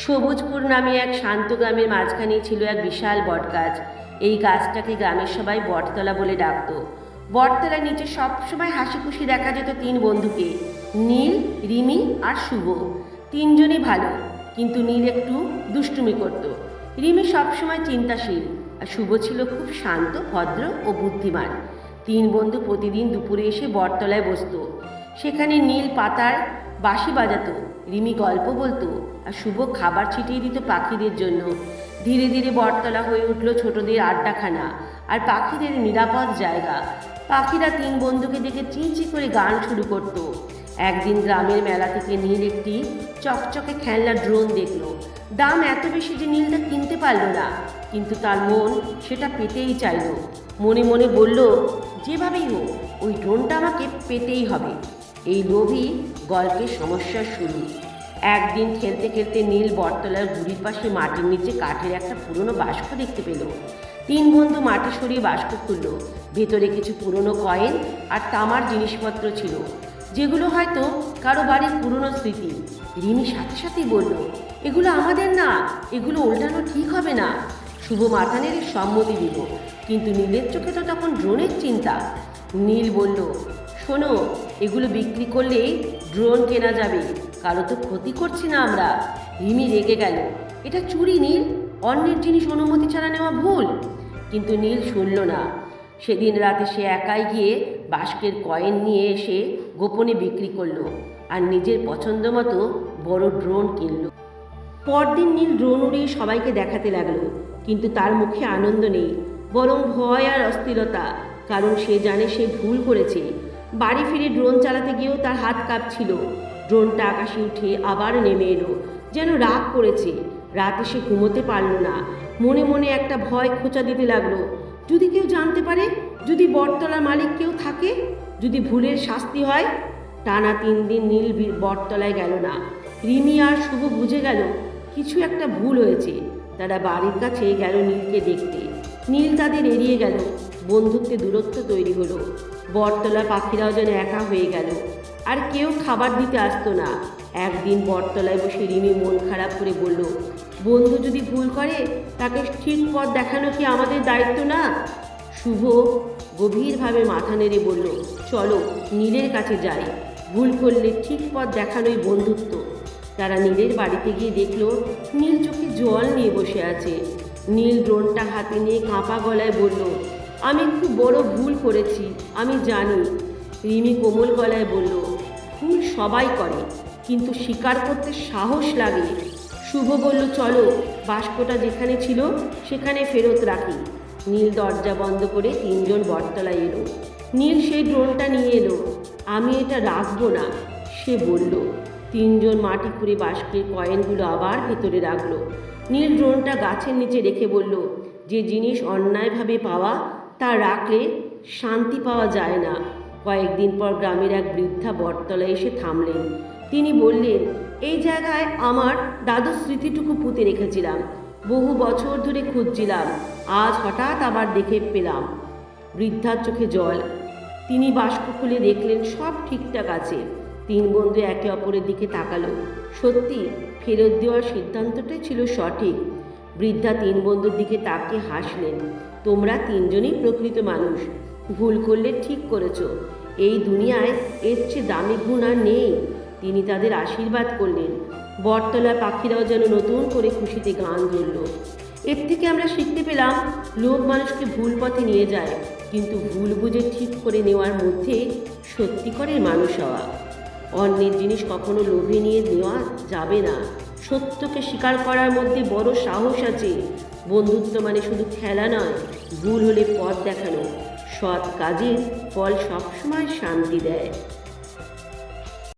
সবুজপুর নামে এক শান্ত গ্রামের মাঝখানেই ছিল এক বিশাল বটগাছ। এই গাছটাকে গ্রামের সবাই বটতলা বলে ডাকত। বটতলার নিচে সবসময় হাসি খুশি দেখা যেত তিন বন্ধুকে, নীল, রিমি আর শুভ। তিনজনই ভালো, কিন্তু নীল একটু দুষ্টুমি করত। রিমি সবসময় চিন্তাশীল, আর শুভ ছিল খুব শান্ত, ভদ্র ও বুদ্ধিমান। তিন বন্ধু প্রতিদিন দুপুরে এসে বটতলায় বসতো। সেখানে নীল পাতার বাঁশি বাজাতো, রিমি গল্প বলতো, আর শুভ খাবার ছিটিয়ে দিত পাখিদের জন্য। ধীরে ধীরে বটতলা হয়ে উঠল ছোটদের আড্ডাখানা আর পাখিদের নিরাপদ জায়গা। পাখিরা তিন বন্ধুকে দেখে চিঁচি করে গান শুরু করত। একদিন গ্রামের মেলা থেকে নীল একটি চকচকে খেলনা ড্রোন দেখলো। দাম এত বেশি যে নীল তা কিনতে পারল না, কিন্তু তার মন সেটা পেতেই চাইল। মনে মনে বলল, যেভাবেই হোক ওই ড্রোনটা আমাকে পেতেই হবে। এই লোভই গল্পের সমস্যার শুরু। একদিন খেলতে খেলতে নীল বটতলার গুড়ির পাশে মাটির নিচে কাঠের একটা পুরনো বাস্ক দেখতে পেল। তিন বন্ধু মাটি সরিয়ে বাস্ক খুলল। ভেতরে কিছু পুরনো কয়েন আর তামার জিনিসপত্র ছিল, যেগুলো হয়তো কারো বাড়ির পুরনো স্মৃতি। রিমি সাথে সাথেই বলল, এগুলো আমাদের না, এগুলো উল্টানো ঠিক হবে না। শুভ মাথা নেড়ে সম্মতি দিল, কিন্তু নীলের চোখে তো তখন ড্রোনের চিন্তা। নীল বলল, শোনো, এগুলো বিক্রি করলেই ড্রোন কেনা যাবে, কারো তো ক্ষতি করছি না আমরা। রিমি রেগে গেল, এটা চুরি নীল, অন্যের জিনিস অনুমতি ছাড়া নেওয়া ভুল। কিন্তু নীল শুনল না। সেদিন রাতে সে একাই গিয়ে বাস্কের কয়েন নিয়ে এসে গোপনে বিক্রি করলো আর নিজের পছন্দ মতো বড় ড্রোন কিনল। পরদিন নীল ড্রোন উড়িয়ে সবাইকে দেখাতে লাগলো, কিন্তু তার মুখে আনন্দ নেই, বরং ভয় আর অস্থিরতা, কারণ সে জানে সে ভুল করেছে। বাড়ি ফিরে ড্রোন চালাতে গিয়েও তার হাত কাঁপছিল। ড্রোনটা আকাশে উঠে আবার নেমে এলো, যেন রাগ করেছে। রাতে সে ঘুমোতে পারল না। মনে মনে একটা ভয় খোঁচা দিতে লাগলো, যদি কেউ জানতে পারে, যদি বটতলার মালিক কেউ থাকে, যদি ভুলের শাস্তি হয়। টানা 3 দিন নীল বটতলায় গেল না। রিমি আর শুভ বুঝে গেল কিছু একটা ভুল হয়েছে। তারা বাড়ির কাছে গেল নীলকে দেখতে। নীল তাদের এড়িয়ে গেল। বন্ধুত্বে দূরত্ব তৈরি হলো। বটতলা পাখিরাও যেন একা হয়ে গেল, আর কেউ খাবার দিতে আসতো না। একদিন বটতলায় বসে রিমি মন খারাপ করে বলল, বন্ধু যদি ভুল করে তাকে ঠিক পথ দেখানো কি আমাদের দায়িত্ব না? শুভ গভীরভাবে মাথা নেড়ে বলল, চলো নীলের কাছে যাই, ভুল করলে ঠিক পথ দেখানোই বন্ধুত্ব। তারা নীলের বাড়িতে গিয়ে দেখলো নীল চোখে জল নিয়ে বসে আছে। নীল ড্রোনটা হাতে নিয়ে কাঁপা গলায় বলল, আমি খুব বড় ভুল করেছি, আমি জানি। রিমি কোমল গলায় বলল, ভুল সবাই করে, কিন্তু স্বীকার করতে সাহস লাগে। শুভ বলল, চলো বাস্কটা যেখানে ছিল সেখানে ফেরত রাখি। নীল দরজা বন্ধ করে 3 জন বটতলায় এলো। নীল সেই ড্রোনটা নিয়ে এলো। আমি এটা রাখবো না, সে বলল। 3 জন মাটি খুঁড়ে বাস্কের কয়েনগুলো আবার ভেতরে রাখলো। নীল ড্রোনটা গাছের নিচে রেখে বলল, যে জিনিস অন্যায়ভাবে পাওয়া তা রাখলে শান্তি পাওয়া যায় না। কয়েকদিন পর গ্রামের এক বৃদ্ধা বটতলায় এসে থামলেন। তিনি বললেন, এই জায়গায় আমার দাদুর স্মৃতিটুকু পুঁতে রেখেছিলাম, বহু বছর ধরে খুঁজছিলাম, আজ হঠাৎ আবার দেখে পেলাম। বৃদ্ধার চোখে জল। তিনি বাস্ক খুলে দেখলেন সব ঠিকঠাক আছে। 3 বন্ধু একে অপরের দিকে তাকালো। সত্যি ফেরত দেওয়ার সিদ্ধান্তটাই ছিল সঠিক। বৃদ্ধা 3 বন্ধুর দিকে তাকিয়ে হাসলেন, তোমরা 3 জনই প্রকৃত মানুষ, ভুল করলে ঠিক করেছো, এই দুনিয়ায় এর চেয়ে দামি গুণ আর নেই। তিনি তাদের আশীর্বাদ করলেন। বটতলার পাখিরাও যেন নতুন করে খুশিতে গান ধরল। এর থেকে আমরা শিখতে পেলাম, লোভ মানুষকে ভুল পথে নিয়ে যায়, কিন্তু ভুল বুঝে ঠিক করে নেওয়ার মধ্যে সত্যিকারের মানুষ হওয়া। অন্যের জিনিস কখনো লোভে নিয়ে নেওয়া যাবে না। সত্যকে স্বীকার করার মধ্যে বড় সাহস আছে। বন্ধুত্ব মানে শুধু খেলা নয়, ভুল হলে পথ দেখানো। সৎ কাজের ফল সবসময় শান্তি দেয়।